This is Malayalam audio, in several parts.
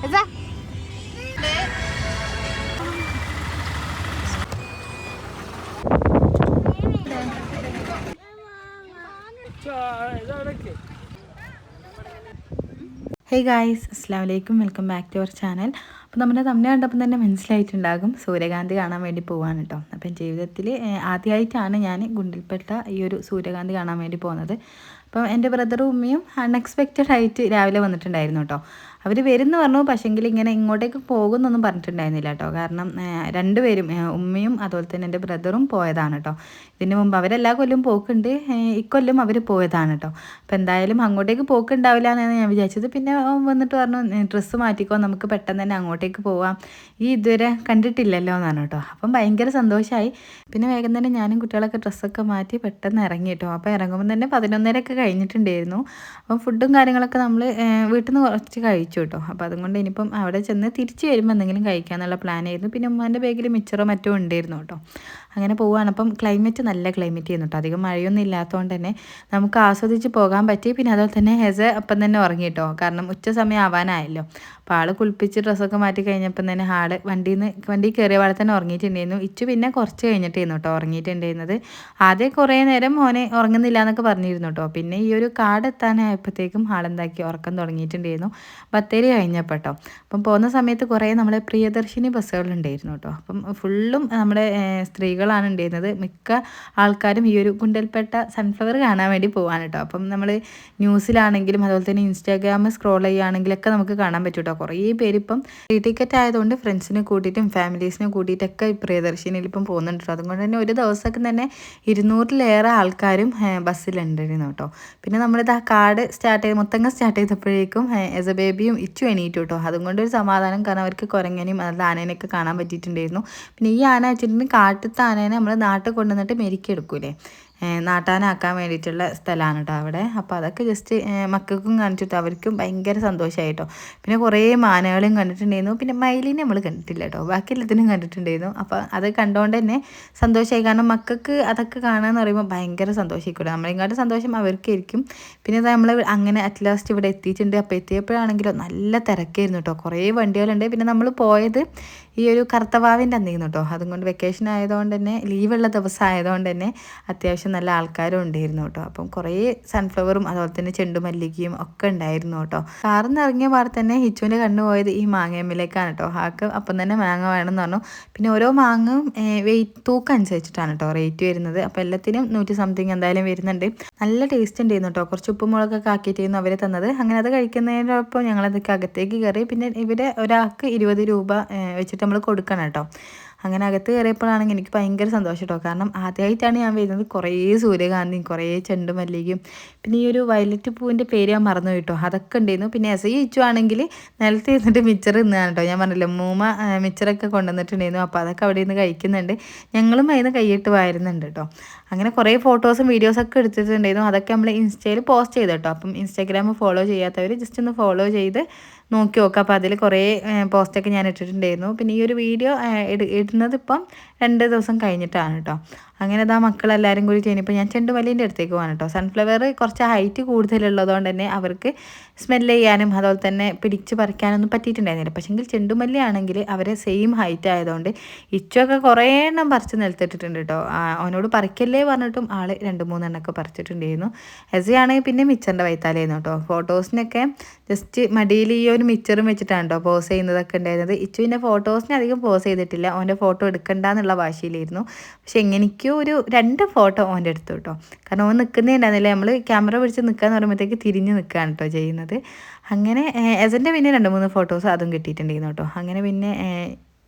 ഹേ ഗായ്സ്, അസ്സലാമു അലൈക്കും, welcome back to our channel. അപ്പോൾ നമ്മുടെ തമ്മിൽ കണ്ടപ്പോൾ തന്നെ മനസ്സിലായിട്ടുണ്ടാകും സൂര്യകാന്തി കാണാൻ വേണ്ടി പോവാണ് കേട്ടോ. അപ്പം ജീവിതത്തിൽ ആദ്യമായിട്ടാണ് ഞാൻ ഗുണ്ടിൽപ്പെട്ട ഈ ഒരു സൂര്യകാന്തി കാണാൻ വേണ്ടി പോകുന്നത്. അപ്പം എൻ്റെ ബ്രദറും ഉമ്മയും അൺഎക്സ്പെക്റ്റഡ് ആയിട്ട് രാവിലെ വന്നിട്ടുണ്ടായിരുന്നു കേട്ടോ. അവർ വരുമെന്ന് പറഞ്ഞു, പക്ഷേങ്കിൽ ഇങ്ങനെ ഇങ്ങോട്ടേക്ക് പോകുമെന്നൊന്നും പറഞ്ഞിട്ടുണ്ടായിരുന്നില്ല കേട്ടോ. കാരണം രണ്ടുപേരും, ഉമ്മയും അതുപോലെ തന്നെ എൻ്റെ ബ്രദറും പോയതാണ് കേട്ടോ. ഇതിന് മുമ്പ് അവരെല്ലാ കൊല്ലം പോക്കുണ്ട്, ഇക്കൊല്ലം അവർ പോയതാണ് കേട്ടോ. അപ്പോൾ എന്തായാലും അങ്ങോട്ടേക്ക് പോക്കുണ്ടാവില്ല എന്നാണ് ഞാൻ വിചാരിച്ചത്. പിന്നെ വന്നിട്ട് പറഞ്ഞു ഡ്രസ്സ് മാറ്റിക്കോ, നമുക്ക് പെട്ടെന്ന് തന്നെ അങ്ങോട്ടേക്ക് പോവാം, ഈ ഇതുവരെ കണ്ടിട്ടില്ലല്ലോ എന്നാണ് കേട്ടോ. അപ്പം ഭയങ്കര സന്തോഷമായി. പിന്നെ വേഗം തന്നെ ഞാനും കുട്ടികളൊക്കെ ഡ്രസ്സൊക്കെ മാറ്റി പെട്ടെന്ന് ഇറങ്ങി കേട്ടോ. അപ്പോൾ ഇറങ്ങുമ്പോൾ തന്നെ 11:30 കഴിഞ്ഞിട്ടുണ്ടായിരുന്നു. അപ്പം ഫുഡും കാര്യങ്ങളൊക്കെ നമ്മൾ വീട്ടിൽ നിന്ന് കുറച്ച് കഴിച്ചു കേട്ടോ. അപ്പോൾ അതുകൊണ്ട് ഇനിയിപ്പം അവിടെ ചെന്ന് തിരിച്ച് വരുമ്പോൾ എന്തെങ്കിലും കഴിക്കാമെന്നുള്ള പ്ലാനായിരുന്നു. പിന്നെ ഉമ്മാൻ്റെ ബാഗിൽ മിച്ചറോ മറ്റോ ഉണ്ടായിരുന്നു കേട്ടോ. അങ്ങനെ പോവുകയാണ്. അപ്പം ക്ലൈമറ്റ് നല്ല ക്ലൈമറ്റ് ചെയ്യുന്നു കേട്ടോ. അധികം മഴയൊന്നും ഇല്ലാത്തതുകൊണ്ട് തന്നെ നമുക്ക് ആസ്വദിച്ച് പോകാൻ പറ്റി. പിന്നെ അതുപോലെ തന്നെ ഹെസ അപ്പം തന്നെ ഉറങ്ങി കേട്ടോ. കാരണം ഉച്ച സമയം ആവാനായല്ലോ. അപ്പോൾ ആൾ കുളിപ്പിച്ച് ഡ്രസ്സൊക്കെ മാറ്റി കഴിഞ്ഞപ്പം തന്നെ വണ്ടി കയറിയ പാടെ തന്നെ ഉറങ്ങിയിട്ടുണ്ടായിരുന്നു. ഇച്ചു പിന്നെ കുറച്ച് കഴിഞ്ഞിട്ടായിരുന്നു കേട്ടോ ഉറങ്ങിയിട്ടുണ്ടായിരുന്നത്. ആദ്യം കുറേ നേരം മോനെ ഉറങ്ങുന്നില്ല എന്നൊക്കെ പറഞ്ഞിരുന്നു കേട്ടോ. പിന്നെ ഈ ഒരു കാട് എത്താനായപ്പോഴത്തേക്കും ആളെന്താക്കി ഉറക്കം തുടങ്ങിയിട്ടുണ്ടായിരുന്നു. ബത്തേരി കഴിഞ്ഞപ്പോൾ കേട്ടോ. അപ്പം പോകുന്ന സമയത്ത് കുറേ നമ്മളെ പ്രിയദർശിനി ബസ്സുകളുണ്ടായിരുന്നു കേട്ടോ. അപ്പം ഫുള്ളും നമ്മുടെ സ്ത്രീകളാണ് ഉണ്ടായിരുന്നത്. മിക്ക ആൾക്കാരും ഈ ഒരു ഗുണ്ടൽപ്പെട്ട സൺഫ്ലവർ കാണാൻ വേണ്ടി പോകാൻ കേട്ടോ. അപ്പം നമ്മൾ ന്യൂസിലാണെങ്കിലും അതുപോലെ തന്നെ ഇൻസ്റ്റാഗ്രാമിൽ സ്ക്രോൾ ചെയ്യുകയാണെങ്കിലൊക്കെ നമുക്ക് കാണാൻ പറ്റും കേട്ടോ. കുറേ പേര് ഇപ്പം ഫ്രീ ടിക്കറ്റ് ആയതുകൊണ്ട് ഫ്രണ്ട്സിനെ കൂട്ടിയിട്ടും ഫാമിലീസിനെ കൂട്ടിയിട്ടൊക്കെ പ്രിയദർശിനിയിൽ ഇപ്പം പോകുന്നുണ്ട് കേട്ടോ. അതുകൊണ്ട് തന്നെ ഒരു ദിവസമൊക്കെ തന്നെ 200-ലേറെ ആൾക്കാരും ബസ്സിലുണ്ടായിരുന്നു കേട്ടോ. പിന്നെ നമ്മളിത് ആ കാട് മുത്തങ്ങ സ്റ്റാർട്ട് ചെയ്തപ്പോഴേക്കും എസ ബേബിയും ഇച്ചു എണീറ്റു കേട്ടോ. അതുകൊണ്ട് ഒരു സമാധാനം, കാരണം അവർക്ക് കുരങ്ങനെയും അതുപോലെ ആനേനെയൊക്കെ കാണാൻ പറ്റിയിട്ടുണ്ടായിരുന്നു. പിന്നെ ഈ ആന വെച്ചിട്ടുണ്ടെങ്കിൽ കാട്ടിലത്തെ ആനേനെ നമ്മൾ നാട്ടിൽ കൊണ്ടുവന്നിട്ട് മെരുക്കിയെടുക്കൂലേ, നാട്ടാനാക്കാൻ വേണ്ടിയിട്ടുള്ള സ്ഥലമാണ് കേട്ടോ അവിടെ. അപ്പോൾ അതൊക്കെ ജസ്റ്റ് മക്കൾക്കും കാണിച്ചിട്ട് അവർക്കും ഭയങ്കര സന്തോഷമായി കേട്ടോ. പിന്നെ കുറേ മാനകളും കണ്ടിട്ടുണ്ടായിരുന്നു. പിന്നെ മയിലിനെ നമ്മൾ കണ്ടിട്ടില്ല കേട്ടോ, ബാക്കി എല്ലാത്തിനും കണ്ടിട്ടുണ്ടായിരുന്നു. അപ്പോൾ അത് കണ്ടുകൊണ്ട് തന്നെ സന്തോഷമായി. കാരണം മക്കൾക്ക് അതൊക്കെ കാണുകയെന്ന് പറയുമ്പോൾ ഭയങ്കര സന്തോഷിക്കൂടെ, നമ്മളെക്കാട്ടും സന്തോഷം അവർക്കായിരിക്കും. പിന്നെ നമ്മൾ അങ്ങനെ അറ്റ് ലാസ്റ്റ് ഇവിടെ എത്തിയിട്ടുണ്ട്. അപ്പോൾ എത്തിയപ്പോഴാണെങ്കിലോ നല്ല തിരക്കായിരുന്നു കേട്ടോ. കുറേ വണ്ടികളുണ്ട്. പിന്നെ നമ്മൾ പോയത് ഈ ഒരു കറുത്തവാവിൻ്റെ അന്നിരുന്നു കേട്ടോ. അതുകൊണ്ട് വെക്കേഷൻ ആയതുകൊണ്ട് തന്നെ, ലീവുള്ള ദിവസം ആയതുകൊണ്ട് തന്നെ അത്യാവശ്യം നല്ല ആൾക്കാരും ഉണ്ടായിരുന്നു കേട്ടോ. അപ്പം കുറേ സൺഫ്ലവറും അതുപോലെ തന്നെ ചെണ്ടുമല്ലികയും ഒക്കെ ഉണ്ടായിരുന്നു കേട്ടോ. കാറിൽ നിന്ന് ഇറങ്ങിയ പാടെ തന്നെ ഹിച്ചുവിൻ്റെ കണ്ണു പോയത് ഈ മാങ്ങയമ്മിലേക്കാണ് കേട്ടോ. ആൾക്ക് അപ്പം തന്നെ മാങ്ങ വേണമെന്ന് പറഞ്ഞു. പിന്നെ ഓരോ മാങ്ങയും തൂക്കം അനുസരിച്ചിട്ടാണ് കേട്ടോ റേറ്റ് വരുന്നത്. അപ്പോൾ എല്ലാത്തിനും 100 സംതിങ് എന്തായാലും വരുന്നുണ്ട്. നല്ല ടേസ്റ്റ് ഉണ്ടായിരുന്നു കേട്ടോ. കുറച്ച് ഉപ്പും മുളകൊക്കെ ആക്കിയിട്ടായിരുന്നു അവർ തന്നത്. അങ്ങനെ അത് കഴിക്കുന്നതിനൊപ്പം ഞങ്ങളതൊക്കെ അകത്തേക്ക് കയറി. പിന്നെ ഇവിടെ ഒരാൾക്ക് 20 രൂപ വെച്ചിട്ട് നമ്മൾ കൊടുക്കണം കേട്ടോ. അങ്ങനെ അകത്ത് കയറിയപ്പോഴാണെങ്കിൽ എനിക്ക് ഭയങ്കര സന്തോഷം കേട്ടോ. കാരണം ആദ്യമായിട്ടാണ് ഞാൻ വരുന്നത്. കുറേ സൂര്യകാന്തിയും കുറേ ചെണ്ടുമല്ലികയും പിന്നെ ഈ ഒരു വയലറ്റ് പൂവിൻ്റെ പേര് ഞാൻ മറന്നു കേട്ടോ, അതൊക്കെ ഉണ്ടായിരുന്നു. പിന്നെ എസയിച്ചു ആണെങ്കിൽ നിലത്ത് ഇരുന്നിട്ട് മിച്ചർ തിന്നാണ് കേട്ടോ. ഞാൻ പറഞ്ഞില്ല, മൂമ്മ മിച്ചറൊക്കെ കൊണ്ടുവന്നിട്ടുണ്ടായിരുന്നു. അപ്പോൾ അതൊക്കെ അവിടെ നിന്ന് കഴിക്കുന്നുണ്ട്. ഞങ്ങളും അതിന് കൈയിട്ട് വാരുന്നുണ്ട് കേട്ടോ. അങ്ങനെ കുറേ ഫോട്ടോസും വീഡിയോസൊക്കെ എടുത്തിട്ടുണ്ടായിരുന്നു. അതൊക്കെ നമ്മൾ ഇൻസ്റ്റയിൽ പോസ്റ്റ് ചെയ്തു കേട്ടോ. അപ്പം ഇൻസ്റ്റാഗ്രാം ഫോളോ ചെയ്യാത്തവർ ജസ്റ്റ് ഒന്ന് ഫോളോ ചെയ്ത് നോക്കി നോക്കാം. അപ്പോൾ അതിൽ കുറേ പോസ്റ്റൊക്കെ ഞാൻ ഇട്ടിട്ടുണ്ടായിരുന്നു. പിന്നെ ഈ ഒരു വീഡിയോ ഇടുന്നത് ഇപ്പം 2 ദിവസം കഴിഞ്ഞിട്ടാണ് കേട്ടോ. അങ്ങനെ ഇതാ മക്കളെല്ലാവരും കൂടി ചെയ്യുമ്പോൾ ഞാൻ ചെണ്ടുമല്ലിൻ്റെ അടുത്തേക്ക് പോകാൻ കേട്ടോ. സൺഫ്ലവർ കുറച്ച് ഹൈറ്റ് കൂടുതലുള്ളതുകൊണ്ട് തന്നെ അവർക്ക് സ്മെല്ല് ചെയ്യാനും അതുപോലെ തന്നെ പിടിച്ച് പറിക്കാനൊന്നും പറ്റിയിട്ടുണ്ടായിരുന്നില്ല. പക്ഷേങ്കിൽ ചെണ്ടുമല്ലി ആണെങ്കിൽ അവരെ സെയിം ഹൈറ്റ് ആയതുകൊണ്ട് ഇച്ചൊക്കെ കുറേ എണ്ണം പറിച്ച് നിലത്തിട്ടിട്ടുണ്ട് കേട്ടോ. അവനോട് പറിക്കല്ലേ പറഞ്ഞിട്ടും ആൾ 2-3 എണ്ണമൊക്കെ പറിച്ചിട്ടുണ്ടായിരുന്നു. എസയാണെങ്കിൽ പിന്നെ മിച്ചറിൻ്റെ വൈത്താലായിരുന്നു കേട്ടോ. ഫോട്ടോസിനൊക്കെ ജസ്റ്റ് മടിയിൽ ഈ ഒരു മിച്ചറും വെച്ചിട്ടാണ് കേട്ടോ പോസ് ചെയ്യുന്നതൊക്കെ ഉണ്ടായിരുന്നത്. ഇച്ചു പിന്നെ ഫോട്ടോസിന് അധികം പോസ് ചെയ്തിട്ടില്ല, അവൻ്റെ ഫോട്ടോ എടുക്കണ്ടെന്നുള്ള വാശിയിലായിരുന്നു. പക്ഷെ എങ്ങനെയൊക്കെയോ ഒരു 2 ഫോട്ടോ അവൻ്റെ എടുത്തു കേട്ടോ. കാരണം അവൻ നിൽക്കുന്നേ നമ്മൾ ക്യാമറ പിടിച്ച് നിൽക്കാന്ന് പറയുമ്പോഴത്തേക്ക് തിരിഞ്ഞ് നിൽക്കുകയാണ് കേട്ടോ ചെയ്യുന്നത്. അങ്ങനെ എസൻ്റെ പിന്നെ 2-3 ഫോട്ടോസ് അതും കിട്ടിയിട്ടുണ്ടായിരുന്നു കേട്ടോ. അങ്ങനെ പിന്നെ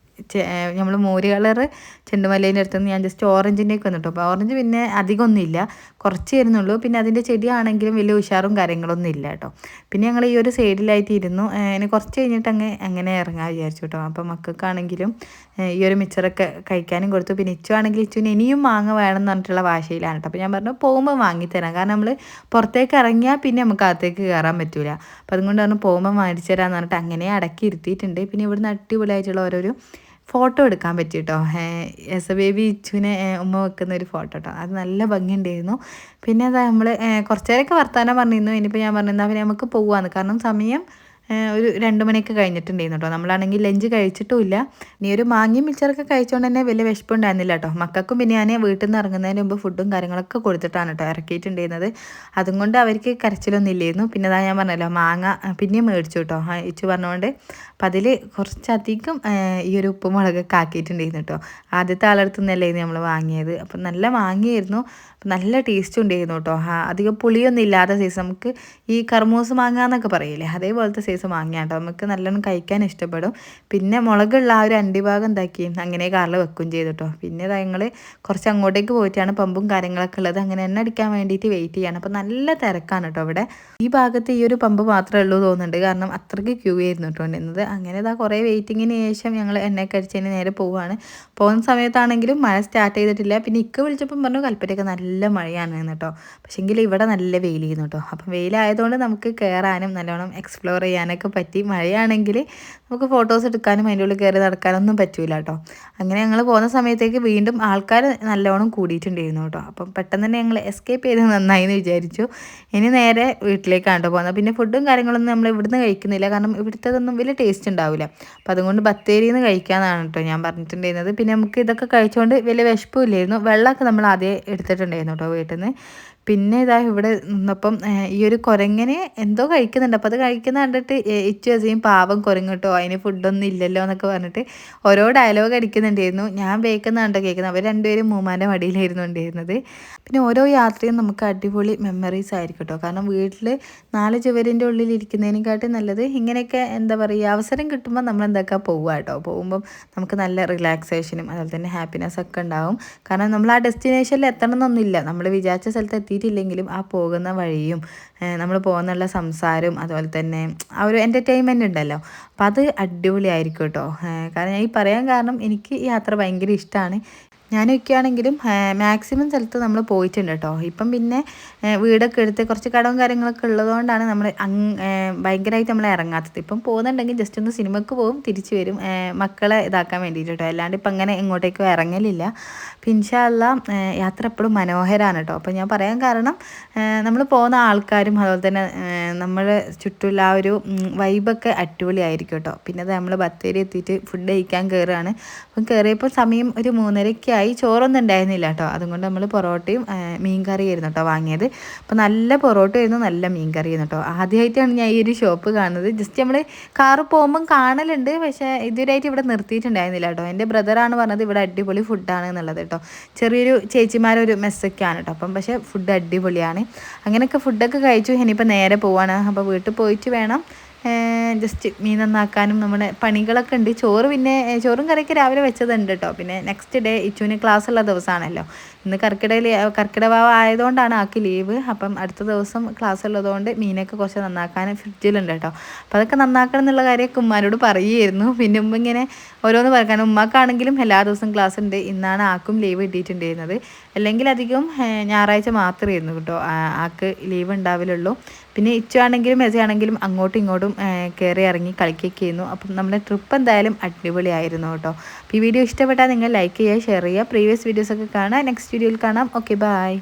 നമ്മൾ മോര് കളറ് ചെണ്ടുമല്ലിൻ്റെ അടുത്തുനിന്ന് ഞാൻ ജസ്റ്റ് ഓറഞ്ചിൻ്റെയൊക്കെ വന്നിട്ടു. അപ്പോൾ ഓറഞ്ച് പിന്നെ അധികമൊന്നുമില്ല, കുറച്ച് വരുന്നുള്ളൂ. പിന്നെ അതിൻ്റെ ചെടിയാണെങ്കിലും വലിയ ഉഷാറും കാര്യങ്ങളൊന്നും ഇല്ല കേട്ടോ. പിന്നെ ഞങ്ങൾ ഈ ഒരു സൈഡിലായിട്ട് ഇരുന്നു. ഇനി കുറച്ച് കഴിഞ്ഞിട്ട് അങ്ങനെ ഇറങ്ങാൻ വിചാരിച്ചു കേട്ടോ. അപ്പോൾ മക്കൾക്കാണെങ്കിലും ഈ ഒരു മിച്ചറൊക്കെ കഴിക്കാനും കൊടുത്തു. പിന്നെ ഇച്ചു ആണെങ്കിൽ ഇച്ചുവിന് ഇനിയും മാങ്ങ വേണമെന്ന് പറഞ്ഞിട്ടുള്ള വാശയിലാണ് കേട്ടോ. അപ്പോൾ ഞാൻ പറഞ്ഞു പോകുമ്പോൾ വാങ്ങിത്തരാം, കാരണം നമ്മൾ പുറത്തേക്ക് ഇറങ്ങിയാൽ പിന്നെ നമുക്ക് അകത്തേക്ക് കയറാൻ പറ്റില്ല. അപ്പോൾ അതുകൊണ്ട് പറഞ്ഞു പോകുമ്പോൾ മേടിച്ചു തരാമെന്ന് പറഞ്ഞിട്ട് അങ്ങനെ അടക്കി ഇരുത്തിയിട്ടുണ്ട്. പിന്നെ ഇവിടുന്ന് അടിപൊളിയായിട്ടുള്ള ഓരോരോ ഫോട്ടോ എടുക്കാൻ പറ്റി കേട്ടോ. എസ ബേബി ഇച്ചുവിനെ ഉമ്മ വെക്കുന്ന ഒരു ഫോട്ടോ കേട്ടോ. അത് നല്ല ഭംഗിയുണ്ടായിരുന്നു. പിന്നെ അതാ നമ്മൾ കുറച്ച് നേരമൊക്കെ വർത്താനം പറഞ്ഞിരുന്നു. ഇനിയിപ്പോൾ ഞാൻ പറഞ്ഞിരുന്നാൽ പിന്നെ നമുക്ക് പോകാമെന്ന്, കാരണം സമയം ഒരു 2 മണിയൊക്കെ കഴിഞ്ഞിട്ടുണ്ടായിരുന്നു കേട്ടോ. നമ്മളാണെങ്കിൽ ലഞ്ച് കഴിച്ചിട്ടുമില്ല. ഇനി ഒരു മാങ്ങയും മിച്ചറൊക്കെ കഴിച്ചുകൊണ്ട് തന്നെ വലിയ വിശപ്പുണ്ടായിരുന്നില്ല കേട്ടോ. മക്കൾക്കും പിന്നെ ഞാൻ വീട്ടിൽ നിന്ന് ഇറങ്ങുന്നതിന് മുമ്പ് ഫുഡും കാര്യങ്ങളൊക്കെ കൊടുത്തിട്ടാണ് കേട്ടോ ഇറക്കിയിട്ടുണ്ടായിരുന്നത്. അതുകൊണ്ട് അവർക്ക് കരച്ചിലൊന്നും ഇല്ലായിരുന്നു. പിന്നെ അതാ ഞാൻ പറഞ്ഞല്ലോ മാങ്ങ പിന്നെയും മേടിച്ചു കേട്ടോ ഇച്ചു പറഞ്ഞുകൊണ്ട്. അപ്പം അതിൽ കുറച്ചധികം ഈ ഒരു ഉപ്പ് മുളകൊക്കെ ആക്കിയിട്ടുണ്ടായിരുന്നു കേട്ടോ. ആദ്യത്തെ ആളടുത്ത് നിന്നല്ലേ നമ്മൾ വാങ്ങിയത്. അപ്പം നല്ല മാങ്ങയായിരുന്നു. നല്ല ടേസ്റ്റും ഉണ്ടായിരുന്നു കേട്ടോ. അധികം പുളിയൊന്നും ഇല്ലാത്ത സൈസ്, നമുക്ക് ഈ കർമൂസ് മാങ്ങ എന്നൊക്കെ പറയില്ലേ അതേപോലത്തെ സൈസ് മാങ്ങ കേട്ടോ. നമുക്ക് നല്ലോണം കഴിക്കാൻ ഇഷ്ടപ്പെടും. പിന്നെ മുളകുള്ള ആ ഒരു അണ്ടിഭാഗം എന്താക്കി അങ്ങനെ കാറിൽ വെക്കുകയും ചെയ്തു കേട്ടോ. പിന്നെ ഞങ്ങൾ കുറച്ച് അങ്ങോട്ടേക്ക് പോയിട്ടാണ് പമ്പും കാര്യങ്ങളൊക്കെ ഉള്ളത്. അങ്ങനെ എണ്ണ അടിക്കാൻ വേണ്ടിയിട്ട് വെയിറ്റ് ചെയ്യാണ്. അപ്പോൾ നല്ല തിരക്കാണ് കേട്ടോ ഇവിടെ. ഈ ഭാഗത്ത് ഈ ഒരു പമ്പ് മാത്രമേ ഉള്ളൂ തോന്നുന്നുണ്ട്, കാരണം അത്രയ്ക്ക് ക്യൂ ആയിരുന്നു കേട്ടോ നിന്നത്. അങ്ങനെ ഇതാ കുറേ വെയിറ്റിങ്ങിന് ശേഷം ഞങ്ങൾ എണ്ണയൊക്കെ അടിച്ചതിന് നേരെ പോവുകയാണ്. പോകുന്ന സമയത്താണെങ്കിലും മഴ സ്റ്റാർട്ട് ചെയ്തിട്ടില്ല. പിന്നെ ഇക്ക വിളിച്ചപ്പം പറഞ്ഞു കൽപ്പറ്റയൊക്കെ നല്ല മഴയാണ് കേട്ടോ. പക്ഷേങ്കിൽ ഇവിടെ നല്ല വെയിൽ ചെയ്യുന്നു കേട്ടോ. അപ്പം വെയിലായതുകൊണ്ട് നമുക്ക് കയറാനും നല്ലോണം എക്സ്പ്ലോർ ചെയ്യാനൊക്കെ പറ്റി. മഴയാണെങ്കിൽ നമുക്ക് ഫോട്ടോസ് എടുക്കാനും അതിൻ്റെ ഉള്ളിൽ കയറി നടക്കാനൊന്നും പറ്റൂല കേട്ടോ. അങ്ങനെ ഞങ്ങൾ പോകുന്ന സമയത്തേക്ക് വീണ്ടും ആൾക്കാർ നല്ലോണം കൂടിയിട്ടുണ്ടായിരുന്നു കേട്ടോ. അപ്പം പെട്ടെന്ന് തന്നെ ഞങ്ങൾ എസ്കേപ്പ് ചെയ്ത് നന്നായി എന്ന് വിചാരിച്ചു. ഇനി നേരെ വീട്ടിലേക്കാണ് കേട്ടോ പോകുന്നത്. പിന്നെ ഫുഡും കാര്യങ്ങളൊന്നും നമ്മൾ ഇവിടുന്ന് കഴിക്കുന്നില്ല, കാരണം ഇവിടുത്തേതൊന്നും വലിയ ടേസ്റ്റ് ഉണ്ടാവില്ല. അപ്പം അതുകൊണ്ട് ബത്തേരിയിൽ നിന്ന് കഴിക്കാമെന്നാണ് കേട്ടോ ഞാൻ പറഞ്ഞിട്ടുണ്ടായിരുന്നത്. പിന്നെ നമുക്ക് ഇതൊക്കെ കഴിച്ചുകൊണ്ട് വലിയ വിശപ്പും ഇല്ലായിരുന്നു. വെള്ളമൊക്കെ നമ്മൾ ആദ്യം എടുത്തിട്ടുണ്ടായിരുന്നു കേട്ടോ വീട്ടിൽ നിന്ന്. പിന്നെ ഇതാ ഇവിടെ നിന്നപ്പം ഈ ഒരു കുരങ്ങനെ എന്തോ കഴിക്കുന്നുണ്ട്. അപ്പോൾ അത് കഴിക്കുന്ന കണ്ടിട്ട് ഇച്ചു ചെയ്യും പാവം കുരങ്ങ് കേട്ടോ, അതിന് ഫുഡൊന്നും ഇല്ലല്ലോ എന്നൊക്കെ പറഞ്ഞിട്ട് ഓരോ ഡയലോഗ് അടിക്കുന്നുണ്ടായിരുന്നു. ഞാൻ ബേക്കുന്നുണ്ടോ കേൾക്കുന്നത്. അവർ രണ്ടുപേരും മൂമാൻ്റെ മടിയിലായിരുന്നു ഉണ്ടായിരുന്നത്. പിന്നെ ഓരോ യാത്രയും നമുക്ക് അടിപൊളി മെമ്മറീസ് ആയിരിക്കും കേട്ടോ. കാരണം വീട്ടിൽ 4 ചുവരിൻ്റെ ഉള്ളിൽ ഇരിക്കുന്നതിനെക്കാട്ടും നല്ലത് ഇങ്ങനെയൊക്കെ എന്താ പറയുക അവസരം കിട്ടുമ്പോൾ നമ്മൾ എന്തൊക്കെ പോവുക കേട്ടോ. പോകുമ്പം നമുക്ക് നല്ല റിലാക്സേഷനും അതുപോലെ തന്നെ ഹാപ്പിനെസ് ഒക്കെ ഉണ്ടാവും. കാരണം നമ്മൾ ആ ഡെസ്റ്റിനേഷനിൽ എത്തണം എന്നൊന്നുമില്ല, നമ്മൾ വിചാരിച്ച സ്ഥലത്ത് എത്തിയിട്ടില്ലെങ്കിലും ആ പോകുന്ന വഴിയും നമ്മൾ പോകുന്നുള്ള സംസാരവും അതുപോലെ തന്നെ ആ ഒരു എൻ്റർടൈൻമെൻറ്റ് ഉണ്ടല്ലോ, അപ്പോൾ അത് അടിപൊളിയായിരിക്കും കേട്ടോ. കാരണം ഞാൻ ഈ പറയാൻ കാരണം എനിക്ക് ഈ യാത്ര ഭയങ്കര ഇഷ്ടമാണ്. ഞാനൊക്കെയാണെങ്കിലും മാക്സിമം സ്ഥലത്ത് നമ്മൾ പോയിട്ടുണ്ട് കേട്ടോ. ഇപ്പം പിന്നെ വീടൊക്കെ എടുത്ത് കുറച്ച് കടവും കാര്യങ്ങളൊക്കെ ഉള്ളതുകൊണ്ടാണ് നമ്മൾ ഭയങ്കരമായിട്ട് നമ്മൾ ഇറങ്ങാത്തത്. ഇപ്പം പോകുന്നുണ്ടെങ്കിൽ ജസ്റ്റ് ഒന്ന് സിനിമക്ക് പോകും, തിരിച്ചു വരും മക്കളെ ഇതാക്കാൻ വേണ്ടിയിട്ട് കേട്ടോ. അല്ലാണ്ട് ഇപ്പം അങ്ങനെ എങ്ങോട്ടേക്കും ഇറങ്ങലില്ല. അപ്പം ഇൻഷാ അല്ലാ യാത്ര എപ്പോഴും മനോഹരമാണ് കേട്ടോ. അപ്പം ഞാൻ പറയാൻ കാരണം നമ്മൾ പോകുന്ന ആൾക്കാരും അതുപോലെ തന്നെ നമ്മൾ ചുറ്റുമുള്ള ആ ഒരു വൈബൊക്കെ അടിപൊളിയായിരിക്കും കേട്ടോ. പിന്നെ അത് നമ്മൾ ബത്തേരി എത്തിയിട്ട് ഫുഡ് കഴിക്കാൻ കയറുകയാണ്. അപ്പം കയറിയപ്പോൾ സമയം ഒരു 3:30 ആയി. ചോറൊന്നും ഉണ്ടായിരുന്നില്ല കേട്ടോ. അതുകൊണ്ട് നമ്മൾ പൊറോട്ടയും മീൻ കറിയായിരുന്നു കേട്ടോ വാങ്ങിയത്. അപ്പോൾ നല്ല പൊറോട്ടയായിരുന്നു, നല്ല മീൻ കറിയായിരുന്നു കേട്ടോ. ആദ്യമായിട്ടാണ് ഞാൻ ഈ ഒരു ഷോപ്പ് കാണുന്നത്. ജസ്റ്റ് നമ്മൾ കാറ് പോകുമ്പം കാണലുണ്ട്, പക്ഷേ ഇതുവരെയായിട്ട് ഇവിടെ നിർത്തിയിട്ടുണ്ടായിരുന്നില്ല കേട്ടോ. എൻ്റെ ബ്രദറാണ് പറഞ്ഞത് ഇവിടെ അടിപൊളി ഫുഡാണ് എന്നുള്ളത് കേട്ടോ. ചെറിയൊരു ചേച്ചിമാരൊരു മെസ്സൊക്കെയാണ് കേട്ടോ. അപ്പം പക്ഷേ ഫുഡ് അടിപൊളിയാണ്. അങ്ങനെയൊക്കെ ഫുഡൊക്കെ കഴിച്ചു. ഇനിയിപ്പോൾ നേരെ പോവാണ്. അപ്പോൾ വീട്ടിൽ പോയിട്ട് വേണം ജസ്റ്റ് മീൻ നന്നാക്കാനും നമ്മുടെ പണികളൊക്കെ ഉണ്ട്. ചോറും കറിയൊക്കെ രാവിലെ വെച്ചതുണ്ട് കേട്ടോ. പിന്നെ നെക്സ്റ്റ് ഡേ ഇച്ചുവിന് ക്ലാസ് ഉള്ള ദിവസമാണല്ലോ. ഇന്ന് കർക്കിടവാവ് ആയതുകൊണ്ടാണ് ആക്കി ലീവ്. അപ്പം അടുത്ത ദിവസം ക്ലാസ് ഉള്ളതുകൊണ്ട് മീനൊക്കെ കുറച്ച് നന്നാക്കാൻ ഫ്രിഡ്ജിലുണ്ട് കേട്ടോ. അപ്പോൾ അതൊക്കെ നന്നാക്കണം എന്നുള്ള കാര്യമൊക്കെ ഉമ്മാനോട് പറയുമായിരുന്നു. പിന്നെ ഉമ്മ ഇങ്ങനെ ഓരോന്ന് പറയും, കാരണം ഉമ്മാക്കാണെങ്കിലും എല്ലാ ദിവസവും ക്ലാസ് ഉണ്ട്. ഇന്നാണ് ആക്കും ലീവ് കിട്ടിയിട്ടുണ്ടായിരുന്നത്. അല്ലെങ്കിൽ അധികം ഞായറാഴ്ച മാത്രമായിരുന്നു കേട്ടോ ആക്ക് ലീവ് ഉണ്ടാവില്ലുള്ളൂ. പിന്നെ ഇച്ചു ആണെങ്കിലും മെസ്സി ആണെങ്കിലും അങ്ങോട്ടും ഇങ്ങോട്ടും കയറി ഇറങ്ങി കളിക്കുകയൊക്കെ ചെയ്യുന്നു. അപ്പം നമ്മുടെ ട്രിപ്പ് എന്തായാലും അടിപൊളിയായിരുന്നു കേട്ടോ. അപ്പോൾ ഈ വീഡിയോ ഇഷ്ടപ്പെട്ടാൽ നിങ്ങൾ ലൈക്ക് ചെയ്യുക, ഷെയർ ചെയ്യുക. പ്രീവിയസ് വീഡിയോസൊക്കെ കാണാം. നെക്സ്റ്റ് വീഡിയോയിൽ കാണാം. Okay, by.